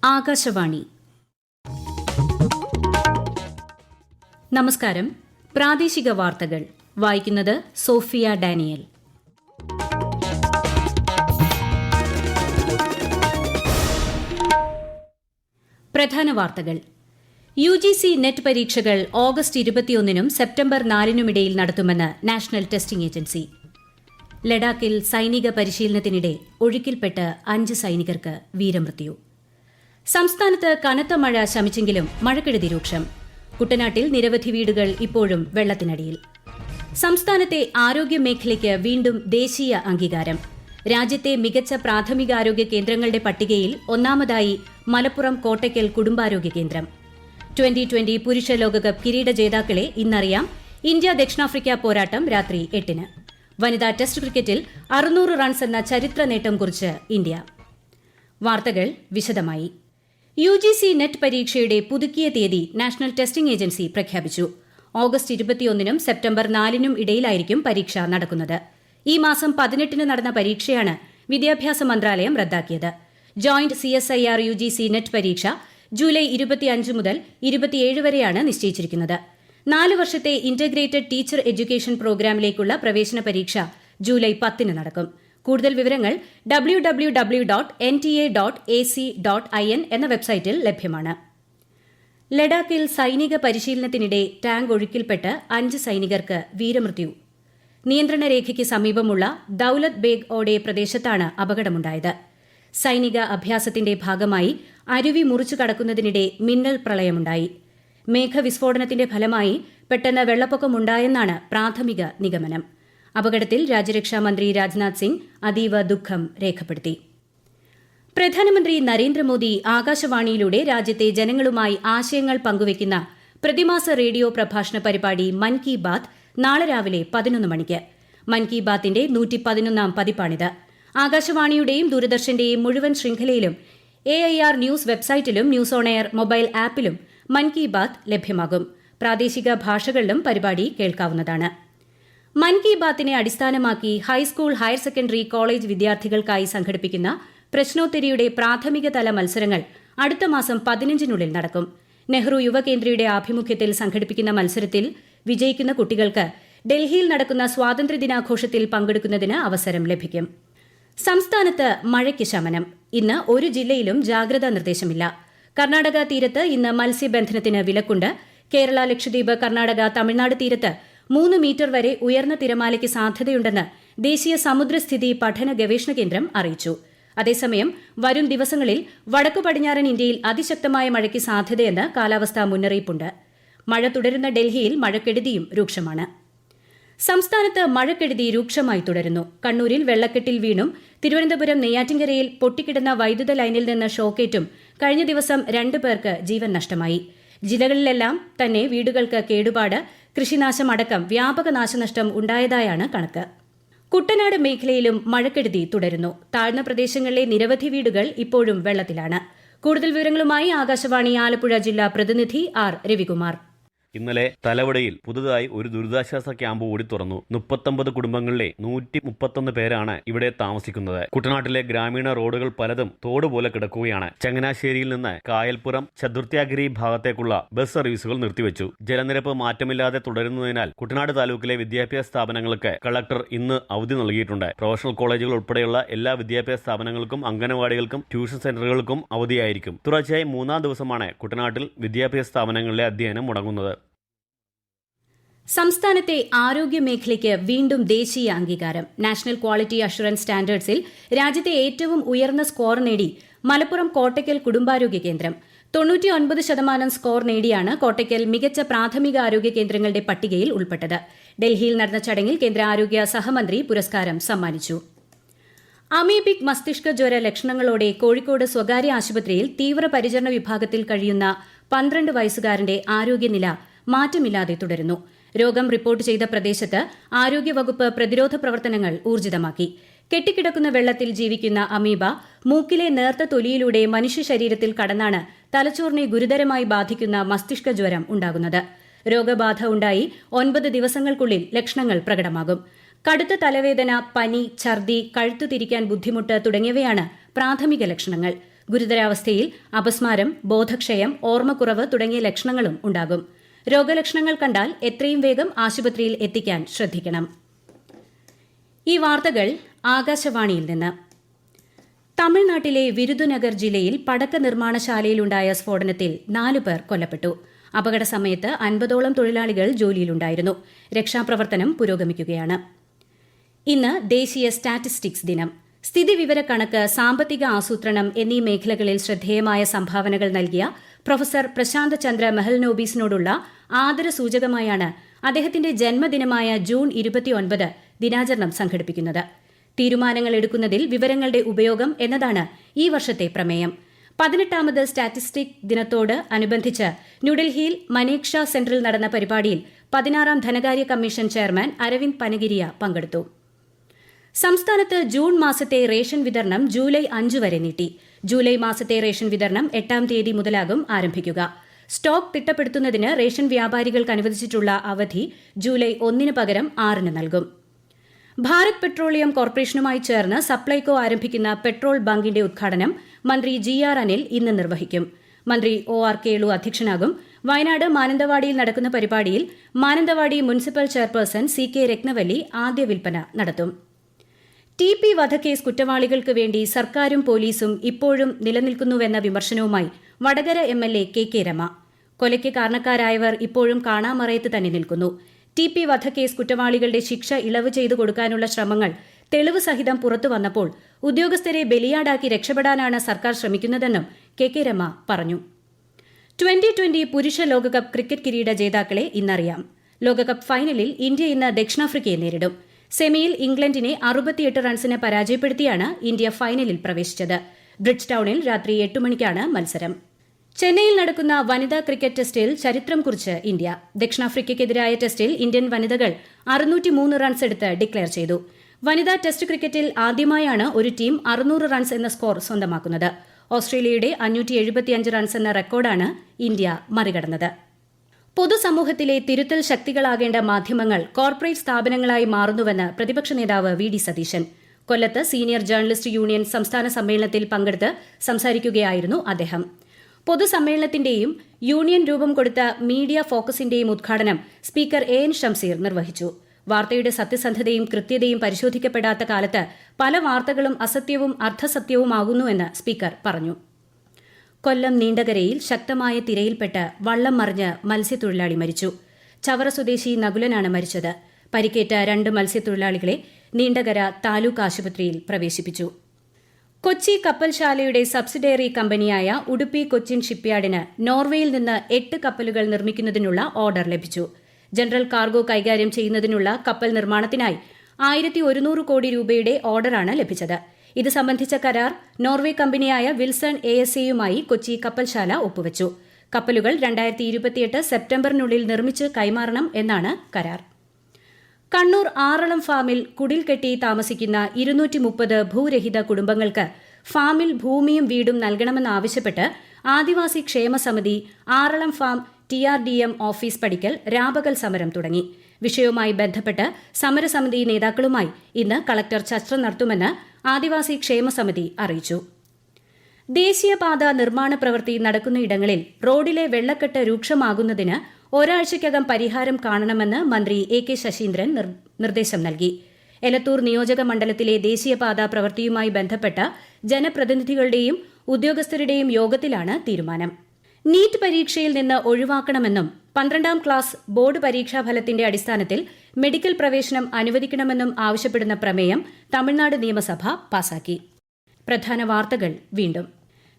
ആകാശവാണി. നമസ്കാരം. പ്രാദേശിക വാർത്തകൾ വായിക്കുന്നത് സോഫിയ ഡാനിയൽ. പ്രധാന വാർത്തകൾ. UGC നെറ്റ് പരീക്ഷകൾ ഓഗസ്റ്റ് 21-നും സെപ്റ്റംബർ 4-നുമിടയിൽ നടത്തുമെന്ന് നാഷണൽ ടെസ്റ്റിംഗ് ഏജൻസി. ലഡാക്കിൽ സൈനിക പരിശീലനത്തിനിടെ ഒഴുക്കിൽപ്പെട്ട് 5 സൈനികർക്ക് വീരമൃത്യു. സംസ്ഥാനത്ത് കനത്ത മഴ ശമിച്ചെങ്കിലും മഴക്കെടുതി രൂക്ഷം. കുട്ടനാട്ടിൽ നിരവധി വീടുകൾ ഇപ്പോഴും വെള്ളത്തിനടിയിൽ. സംസ്ഥാനത്തെ ആരോഗ്യമേഖലയ്ക്ക് വീണ്ടും ദേശീയ അംഗീകാരം. രാജ്യത്തെ മികച്ച പ്രാഥമികാരോഗ്യ കേന്ദ്രങ്ങളുടെ പട്ടികയിൽ ഒന്നാമതായി മലപ്പുറം കോട്ടയ്ക്കൽ കുടുംബാരോഗ്യ കേന്ദ്രം. 2020 പുരുഷ ലോകകപ്പ് കിരീട ജേതാക്കളെ ഇന്നറിയാം. ഇന്ത്യ ദക്ഷിണാഫ്രിക്ക പോരാട്ടം രാത്രി 8-ന്. വനിതാ ടെസ്റ്റ് ക്രിക്കറ്റിൽ 600 റൺസ് എന്ന ചരിത്ര നേട്ടം കുറിച്ച് ഇന്ത്യ. വാർത്തകൾ വിശദമായി. UGC നെറ്റ് പരീക്ഷയുടെ പുതുക്കിയ തീയതി നാഷണൽ ടെസ്റ്റിംഗ് ഏജൻസി പ്രഖ്യാപിച്ചു. ഓഗസ്റ്റ് 21-നും സെപ്റ്റംബർ 4-നും ഇടയിലായിരിക്കും പരീക്ഷ നടക്കുന്നത്. ഈ മാസം 18-ന് നടന്ന പരീക്ഷയാണ് വിദ്യാഭ്യാസ മന്ത്രാലയം റദ്ദാക്കിയത്. ജോയിന്റ് CSIR UGC നെറ്റ് പരീക്ഷ ജൂലൈ 25 മുതൽ 27 വരെയാണ് നിശ്ചയിച്ചിരിക്കുന്നത്. 4 വർഷത്തെ ഇന്റഗ്രേറ്റഡ് ടീച്ചർ എഡ്യൂക്കേഷൻ പ്രോഗ്രാമിലേക്കുള്ള പ്രവേശന പരീക്ഷ ജൂലൈ 10-ന് നടക്കും. കൂടുതൽ വിവരങ്ങൾ www.nta.ac.in എന്ന വെബ്സൈറ്റിൽ ലഭ്യമാണ്. ലഡാക്കിൽ സൈനിക പരിശീലനത്തിനിടെ ടാങ്ക് ഒഴുക്കിൽപ്പെട്ട് 5 സൈനികർക്ക് വീരമൃത്യു. നിയന്ത്രണ രേഖയ്ക്ക് സമീപമുള്ള ദൌലത് ബേഗ് ഓഡെ പ്രദേശത്താണ് അപകടമുണ്ടായത്. സൈനിക അഭ്യാസത്തിന്റെ ഭാഗമായി അരുവി മുറിച്ചു കടക്കുന്നതിനിടെ മിന്നൽ പ്രളയമുണ്ടായി. മേഘവിസ്ഫോടനത്തിന്റെ ഫലമായി പെട്ടെന്ന് വെള്ളപ്പൊക്കമുണ്ടായെന്നാണ് പ്രാഥമിക നിഗമനം. അപകടത്തിൽ രാജ്യരക്ഷാമന്ത്രി രാജ്നാഥ് സിംഗ് അതീവ ദുഃഖം രേഖപ്പെടുത്തി. പ്രധാനമന്ത്രി നരേന്ദ്രമോദി ആകാശവാണിയിലൂടെ രാജ്യത്തെ ജനങ്ങളുമായി ആശയങ്ങൾ പങ്കുവയ്ക്കുന്ന പ്രതിമാസ റേഡിയോ പ്രഭാഷണ പരിപാടി മൻ കി ബാത് നാളെ രാവിലെ 11 മണിക്ക്. മൻ കി ബാത്തിന്റെ 111-ാം പതിപ്പാണിത്. ആകാശവാണിയുടെയും ദൂരദർശന്റെയും മുഴുവൻ ശൃംഖലയിലും AIR ന്യൂസ് വെബ്സൈറ്റിലും ന്യൂസ് ഓൺ എയർ മൊബൈൽ ആപ്പിലും മൻ കി ബാത് ലഭ്യമാകും. പ്രാദേശിക ഭാഷകളിലും പരിപാടി കേൾക്കാവുന്നതാണ്. മൻ കി ബാത്തിനെ അടിസ്ഥാനമാക്കി ഹൈസ്കൂൾ, ഹയർ സെക്കൻഡറി, കോളേജ് വിദ്യാർത്ഥികൾക്കായി സംഘടിപ്പിക്കുന്ന പ്രശ്നോത്തരിയുടെ പ്രാഥമിക തല മത്സരങ്ങൾ അടുത്ത മാസം 15-നുള്ളിൽ നടക്കും. നെഹ്റു യുവകേന്ദ്രയുടെ ആഭിമുഖ്യത്തിൽ സംഘടിപ്പിക്കുന്ന മത്സരത്തിൽ വിജയിക്കുന്ന കുട്ടികൾക്ക് ഡൽഹിയിൽ നടക്കുന്ന സ്വാതന്ത്ര്യദിനാഘോഷത്തിൽ പങ്കെടുക്കുന്നതിന് അവസരം ലഭിക്കും. സംസ്ഥാനത്ത് മഴയ്ക്ക് ശമനം. ഇന്ന് ഒരു ജില്ലയിലും ജാഗ്രതാ നിർദ്ദേശമില്ല. കർണാടക തീരത്ത് ഇന്ന് മത്സ്യബന്ധനത്തിന് വിലക്കുണ്ട്. കേരള, ലക്ഷദ്വീപ്, കർണാടക, തമിഴ്നാട് തീരത്ത് 3 മീറ്റർ വരെ ഉയർന്ന തിരമാലയ്ക്ക് സാധ്യതയുണ്ടെന്ന് ദേശീയ സമുദ്രസ്ഥിതി പഠന ഗവേഷണ കേന്ദ്രം അറിയിച്ചു. അതേസമയം വരും ദിവസങ്ങളിൽ വടക്കു പടിഞ്ഞാറൻ ഇന്ത്യയിൽ അതിശക്തമായ മഴയ്ക്ക് സാധ്യതയെന്ന് കാലാവസ്ഥാ മുന്നറിയിപ്പുണ്ട്. മഴ തുടരുന്ന ഡൽഹിയിൽ മഴക്കെടുതിയും രൂക്ഷമാണ്. സംസ്ഥാനത്ത് മഴക്കെടുതി രൂക്ഷമായി തുടരുന്നു. കണ്ണൂരിൽ വെള്ളക്കെട്ടിൽ വീണും തിരുവനന്തപുരം നെയ്യാറ്റിൻകരയിൽ പൊട്ടിക്കിടന്ന വൈദ്യുത ലൈനിൽ നിന്ന് ഷോക്കേറ്റും കഴിഞ്ഞ ദിവസം 2 പേർക്ക് ജീവൻ നഷ്ടമായി. ജില്ലകളിലെല്ലാം തന്നെ വീടുകൾക്ക് കേടുപാട്, കൃഷിനാശം അടക്കം വ്യാപക നാശനഷ്ടം ഉണ്ടായതായാണ് കണക്ക്. കുട്ടനാട് മേഖലയിലും മഴക്കെടുതി തുടരുന്നു. താഴ്ന്ന പ്രദേശങ്ങളിലെ നിരവധി വീടുകൾ ഇപ്പോഴും വെള്ളത്തിലാണ്. കൂടുതൽ വിവരങ്ങളുമായി ആകാശവാണി ആലപ്പുഴ ജില്ലാ പ്രതിനിധി R. രവികുമാർ. ഇന്നലെ തലവടയിൽ പുതുതായി ഒരു ദുരിതാശ്വാസ ക്യാമ്പ് കൂടി തുറന്നു. 39 കുടുംബങ്ങളിലെ 131 പേരാണ് ഇവിടെ താമസിക്കുന്നത്. കുട്ടനാട്ടിലെ ഗ്രാമീണ റോഡുകൾ പലതും തോടുപോലെ കിടക്കുകയാണ്. ചങ്ങനാശ്ശേരിയിൽ നിന്ന് കായൽപ്പുറം, ചതുർത്ഥ്യാഗിരി ഭാഗത്തേക്കുള്ള ബസ് സർവീസുകൾ നിർത്തിവെച്ചു. ജലനിരപ്പ് മാറ്റമില്ലാതെ തുടരുന്നതിനാൽ കുട്ടനാട് താലൂക്കിലെ വിദ്യാഭ്യാസ സ്ഥാപനങ്ങൾക്ക് കളക്ടർ ഇന്ന് അവധി നൽകിയിട്ടുണ്ട്. പ്രൊഫഷണൽ കോളേജുകൾ ഉൾപ്പെടെയുള്ള എല്ലാ വിദ്യാഭ്യാസ സ്ഥാപനങ്ങൾക്കും അംഗനവാടികൾക്കും ട്യൂഷൻ സെന്ററുകൾക്കും അവധിയായിരിക്കും. തുടർച്ചയായി 3-ാം ദിവസമാണ് കുട്ടനാട്ടിൽ വിദ്യാഭ്യാസ സ്ഥാപനങ്ങളിലെ അധ്യയനം മുടങ്ങുന്നത്. സംസ്ഥാനത്തെ ആരോഗ്യമേഖലയ്ക്ക് വീണ്ടും ദേശീയ അംഗീകാരം. നാഷണൽ ക്വാളിറ്റി അഷുറൻസ് സ്റ്റാൻഡേർഡ്സിൽ രാജ്യത്തെ ഏറ്റവും ഉയർന്ന സ്കോർ നേടി മലപ്പുറം കോട്ടയ്ക്കൽ കുടുംബാരോഗ്യ കേന്ദ്രം. 99% സ്കോർ നേടിയാണ് കോട്ടയ്ക്കൽ മികച്ച പ്രാഥമിക ആരോഗ്യ കേന്ദ്രങ്ങളുടെ പട്ടികയിൽ ഉൾപ്പെട്ടത്. ഡൽഹിയിൽ നടന്ന ചടങ്ങിൽ കേന്ദ്ര ആരോഗ്യ സഹമന്ത്രി പുരസ്കാരം സമ്മാനിച്ചു. അമീബിക് മസ്തിഷ്ക ജ്വര ലക്ഷണങ്ങളോടെ കോഴിക്കോട് സ്വകാര്യ ആശുപത്രിയിൽ തീവ്രപരിചരണ വിഭാഗത്തിൽ കഴിയുന്ന 12 വയസ്സുകാരന്റെ ആരോഗ്യനില മാറ്റമില്ലാതെ തുടരുന്നു. രോഗം റിപ്പോർട്ട് ചെയ്ത പ്രദേശത്ത് ആരോഗ്യവകുപ്പ് പ്രതിരോധ പ്രവർത്തനങ്ങൾ ഊർജിതമാക്കി. കെട്ടിക്കിടക്കുന്ന വെള്ളത്തിൽ ജീവിക്കുന്ന അമീബ മൂക്കിലെ നേർത്ത തൊലിയിലൂടെ മനുഷ്യ ശരീരത്തിൽ കടന്നാണ് തലച്ചോറിനെ ഗുരുതരമായി ബാധിക്കുന്ന മസ്തിഷ്ക ജ്വരം ഉണ്ടാകുന്നത്. രോഗബാധ ഉണ്ടായി 9 ദിവസങ്ങൾക്കുള്ളിൽ ലക്ഷണങ്ങൾ പ്രകടമാകും. കടുത്ത തലവേദന, പനി, ഛർദി, കഴുത്തു തിരിക്കാൻ ബുദ്ധിമുട്ട് തുടങ്ങിയവയാണ് പ്രാഥമിക ലക്ഷണങ്ങൾ. ഗുരുതരാവസ്ഥയിൽ അപസ്മാരം, ബോധക്ഷയം, ഓർമ്മക്കുറവ് തുടങ്ങിയ ലക്ഷണങ്ങളും ഉണ്ടാകും. രോഗലക്ഷണങ്ങൾ കണ്ടാൽ എത്രയും വേഗം ആശുപത്രിയിൽ എത്തിക്കാൻ ശ്രദ്ധിക്കണം. ഈ വാർത്തകൾ ആകാശവാണിയിൽ നിന്ന്. തമിഴ്നാട്ടിലെ വിരുദുനഗർ ജില്ലയിൽ പടക്ക നിർമ്മാണശാലയിലുണ്ടായ സ്ഫോടനത്തിൽ 4 പേർ കൊല്ലപ്പെട്ടു. അപകട സമയത്ത് 50ഓളം തൊഴിലാളികൾ ജോലിയിലുണ്ടായിരുന്നു. രക്ഷാപ്രവർത്തനം പുരോഗമിക്കുകയാണ്. ഇന്ന് ദേശീയ സ്റ്റാറ്റിസ്റ്റിക്സ് ദിനം. സ്ഥിതിവിവരക്കണക്ക്, സാമ്പത്തിക ആസൂത്രണം എന്നീ മേഖലകളിൽ ശ്രദ്ധേയമായ സംഭാവനകൾ നൽകിയ പ്രൊഫസർ പ്രശാന്ത് ചന്ദ്ര മെഹൽനോബീസിനോടുള്ള ആദരസൂചകമായാണ് അദ്ദേഹത്തിന്റെ ജന്മദിനമായ ജൂൺ 29 ദിനാചരണം സംഘടിപ്പിക്കുന്നത്. തീരുമാനങ്ങൾ എടുക്കുന്നതിൽ വിവരങ്ങളുടെ ഉപയോഗം എന്നതാണ് ഈ വർഷത്തെ പ്രമേയം. 18ാമത് സ്റ്റാറ്റിസ്റ്റിക് ദിനത്തോട് അനുബന്ധിച്ച് ന്യൂഡൽഹിയിൽ മനേക്ഷ സെന്ററിൽ നടന്ന പരിപാടിയിൽ 16ാം ധനകാര്യ കമ്മീഷൻ ചെയർമാൻ അരവിന്ദ് പനഗിരിയ പങ്കെടുത്തു. സംസ്ഥാനത്ത് ജൂൺ മാസത്തെ റേഷൻ വിതരണം ജൂലൈ 5 വരെ നീട്ടി. ജൂലൈ മാസത്തെ റേഷൻ വിതരണം 8ാം തീയതി മുതലാകും ആരംഭിക്കുക. സ്റ്റോക്ക് തിട്ടപ്പെടുത്തുന്നതിന് റേഷൻ വ്യാപാരികൾക്ക് അനുവദിച്ചിട്ടുള്ള അവധി ജൂലൈ 1 പകരം 6 നൽകും. ഭാരത് പെട്രോളിയം കോർപ്പറേഷനുമായി ചേർന്ന് സപ്ലൈകോ ആരംഭിക്കുന്ന പെട്രോൾ ബങ്കിന്റെ ഉദ്ഘാടനം മന്ത്രി GR അനിൽ ഇന്ന് നിർവഹിക്കും. മന്ത്രി OR കേളു അധ്യക്ഷനാകും. വയനാട് മാനന്തവാടിയിൽ നടക്കുന്ന പരിപാടിയിൽ Mananthavady municipal chairperson CK Ratnavalli ആദ്യ വിൽപ്പന നടത്തും. TP വധക്കേസ് കുറ്റവാളികൾക്ക് വേണ്ടി സർക്കാരും പോലീസും ഇപ്പോഴും നിലനിൽക്കുന്നുവെന്ന വിമർശനവുമായി വടകര MLA KK രമ. കൊലയ്ക്ക് കാരണക്കാരായവർ ഇപ്പോഴും കാണാമറയത്ത് തന്നെ നിൽക്കുന്നു. TP വധക്കേസ് കുറ്റവാളികളുടെ ശിക്ഷ ഇളവ് ചെയ്തു കൊടുക്കാനുള്ള ശ്രമങ്ങൾ തെളിവ് സഹിതം പുറത്തു വന്നപ്പോൾ ഉദ്യോഗസ്ഥരെ ബലിയാടാക്കി രക്ഷപ്പെടാനാണ് സർക്കാർ ശ്രമിക്കുന്നതെന്നും KK രമ പറഞ്ഞു. 2020 പുരുഷ ലോകകപ്പ് ക്രിക്കറ്റ് കിരീട ജേതാക്കളെ ഇന്നറിയാം. ലോകകപ്പ് ഫൈനലിൽ ഇന്ത്യ ഇന്ന് ദക്ഷിണാഫ്രിക്കയെ നേരിടും. സെമിയിൽ ഇംഗ്ലണ്ടിനെ 68 റൺസിന് പരാജയപ്പെടുത്തിയാണ് ഇന്ത്യ ഫൈനലിൽ പ്രവേശിച്ചത്. ബ്രിഡ്ജ് ടൌണിൽ രാത്രി 8 മണിക്കാണ് മത്സരം. ചെന്നൈയിൽ നടക്കുന്ന വനിതാ ക്രിക്കറ്റ് ടെസ്റ്റിൽ ചരിത്രം കുറിച്ച് ഇന്ത്യ. ദക്ഷിണാഫ്രിക്കയ്ക്കെതിരായ ടെസ്റ്റിൽ ഇന്ത്യൻ വനിതകൾ 603 റൺസ് എടുത്ത് ഡിക്ലെയർ ചെയ്തു. വനിതാ ടെസ്റ്റ് ക്രിക്കറ്റിൽ ആദ്യമായാണ് ഒരു ടീം 600 റൺസ് എന്ന സ്കോർ സ്വന്തമാക്കുന്നത്. ഓസ്ട്രേലിയയുടെ 575 റൺസ് എന്ന റെക്കോർഡാണ് ഇന്ത്യ മറികടന്നത്. പൊതുസമൂഹത്തിലെ തിരുത്തൽ ശക്തികളാകേണ്ട മാധ്യമങ്ങൾ കോർപ്പറേറ്റ് സ്ഥാപനങ്ങളായി മാറുന്നുവെന്ന് പ്രതിപക്ഷ നേതാവ് VD സതീശൻ. കൊല്ലത്ത് സീനിയർ ജേർണലിസ്റ്റ് യൂണിയൻ സംസ്ഥാന സമ്മേളനത്തിൽ പങ്കെടുത്ത് സംസാരിക്കുകയായിരുന്നു അദ്ദേഹം. പൊതുസമ്മേളനത്തിന്റെയും യൂണിയൻ രൂപം കൊടുത്ത മീഡിയ ഫോക്കസിന്റെയും ഉദ്ഘാടനം സ്പീക്കർ AN ഷംസീർ നിർവഹിച്ചു. വാർത്തയുടെ സത്യസന്ധതയും കൃത്യതയും പരിശോധിക്കപ്പെടാത്ത കാലത്ത് പല വാർത്തകളും അസത്യവും അർദ്ധസത്യവുമാകുന്നുവെന്ന് സ്പീക്കർ പറഞ്ഞു. കൊല്ലം നീണ്ടകരയിൽ ശക്തമായ തിരയിൽപ്പെട്ട് വള്ളം മറിഞ്ഞ് മത്സ്യത്തൊഴിലാളി മരിച്ചു. ചവറ സ്വദേശി നകുലനാണ് മരിച്ചത്. പരിക്കേറ്റ 2 മത്സ്യത്തൊഴിലാളികളെ നീണ്ടകര താലൂക്ക് ആശുപത്രിയിൽ പ്രവേശിപ്പിച്ചു. കൊച്ചി കപ്പൽശാലയുടെ സബ്സിഡറി കമ്പനിയായ ഉടുപ്പി കൊച്ചിൻ ഷിപ്പ്യാർഡിന് നോർവേയിൽ നിന്ന് 8 കപ്പലുകൾ നിർമ്മിക്കുന്നതിനുള്ള ഓർഡർ ലഭിച്ചു. ജനറൽ കാർഗോ കൈകാര്യം ചെയ്യുന്നതിനുള്ള കപ്പൽ നിർമ്മാണത്തിനായി 1100 കോടി രൂപയുടെ ഓർഡറാണ് ലഭിച്ചത്. ഇത് സംബന്ധിച്ച കരാർ നോർവേ കമ്പനിയായ വിൽസൺ ASAയുമായി കൊച്ചി കപ്പൽശാല ഒപ്പുവച്ചു. കപ്പലുകൾ 2028 സെപ്റ്റംബറിനുള്ളിൽ നിർമ്മിച്ച് കൈമാറണം എന്നാണ് കരാർ. കണ്ണൂർ ആറളം ഫാമിൽ കുടിൽ കെട്ടി താമസിക്കുന്ന 230 ഭൂരഹിത കുടുംബങ്ങൾക്ക് ഫാമിൽ ഭൂമിയും വീടും നൽകണമെന്നാവശ്യപ്പെട്ട് ആദിവാസി ക്ഷേമ സമിതി ആറളം ഫാം TRDM ഓഫീസ് പടിക്കൽ രാപകൽ സമരം തുടങ്ങി. വിഷയവുമായി ബന്ധപ്പെട്ട് സമരസമിതി നേതാക്കളുമായി ഇന്ന് കളക്ടർ ചർച്ച നടത്തുമെന്ന് ആദിവാസി ക്ഷേമ സമിതി അറിയിച്ചു. ദേശീയപാത നിർമ്മാണ പ്രവൃത്തി നടക്കുന്നയിടങ്ങളിൽ റോഡിലെ വെള്ളക്കെട്ട് രൂക്ഷമാകുന്നതിന് ഒരാഴ്ചയ്ക്കകം പരിഹാരം കാണണമെന്ന് മന്ത്രി AK ശശീന്ദ്രൻ നിർദ്ദേശം നൽകി. എലത്തൂർ നിയോജക മണ്ഡലത്തിലെ ദേശീയപാത പ്രവൃത്തിയുമായി ബന്ധപ്പെട്ട ജനപ്രതിനിധികളുടെയും ഉദ്യോഗസ്ഥരുടെയും യോഗത്തിലാണ് തീരുമാനം. നീറ്റ് പരീക്ഷയിൽ നിന്ന് ഒഴിവാക്കണമെന്നും 12ാം ക്ലാസ് ബോർഡ് പരീക്ഷാഫലത്തിന്റെ അടിസ്ഥാനത്തിൽ മെഡിക്കൽ പ്രവേശനം അനുവദിക്കണമെന്നും ആവശ്യപ്പെടുന്ന പ്രമേയം തമിഴ്നാട് നിയമസഭ പാസാക്കി. പ്രധാന വാർത്തകൾ വീണ്ടും.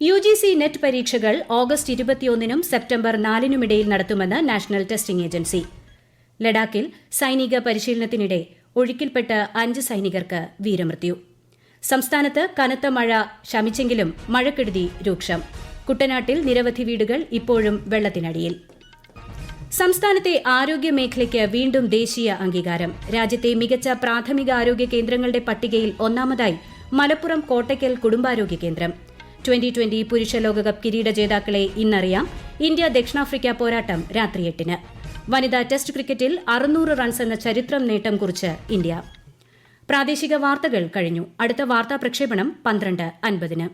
UGC നെറ്റ് പരീക്ഷകൾ ഓഗസ്റ്റ് 21 സെപ്റ്റംബർ 4 നടത്തുമെന്ന് നാഷണൽ ടെസ്റ്റിംഗ് ഏജൻസി. ലഡാക്കിൽ സൈനിക പരിശീലനത്തിനിടെ ഒഴുക്കിൽപ്പെട്ട് 5 സൈനികർക്ക് വീരമൃത്യു. സംസ്ഥാനത്ത് കനത്ത മഴ ശമിച്ചെങ്കിലും മഴക്കെടുതി രൂക്ഷം. കുട്ടനാട്ടിൽ നിരവധി വീടുകൾ ഇപ്പോഴും വെള്ളത്തിനടിയിൽ. സംസ്ഥാനത്തെ ആരോഗ്യ മേഖലയ്ക്ക് വീണ്ടും ദേശീയ അംഗീകാരം. രാജ്യത്തെ മികച്ച പ്രാഥമിക ആരോഗ്യ കേന്ദ്രങ്ങളുടെ പട്ടികയിൽ ഒന്നാമതായി മലപ്പുറം കോട്ടയ്ക്കൽ കുടുംബാരോഗ്യ കേന്ദ്രം. 2020 പുരുഷ ലോകകപ്പ് കിരീട ജേതാക്കളെ ഇന്നറിയാം. ഇന്ത്യ ദക്ഷിണാഫ്രിക്ക പോരാട്ടം രാത്രി 8-ന്. വനിതാ ടെസ്റ്റ് ക്രിക്കറ്റിൽ 600 റൺസ് എന്ന ചരിത്രം നേട്ടം കുറിച്ച് ഇന്ത്യ. പ്രാദേശിക വാർത്തകൾ കഴിഞ്ഞു. അടുത്ത വാർത്താ പ്രക്ഷേപണം 12:50-ന്.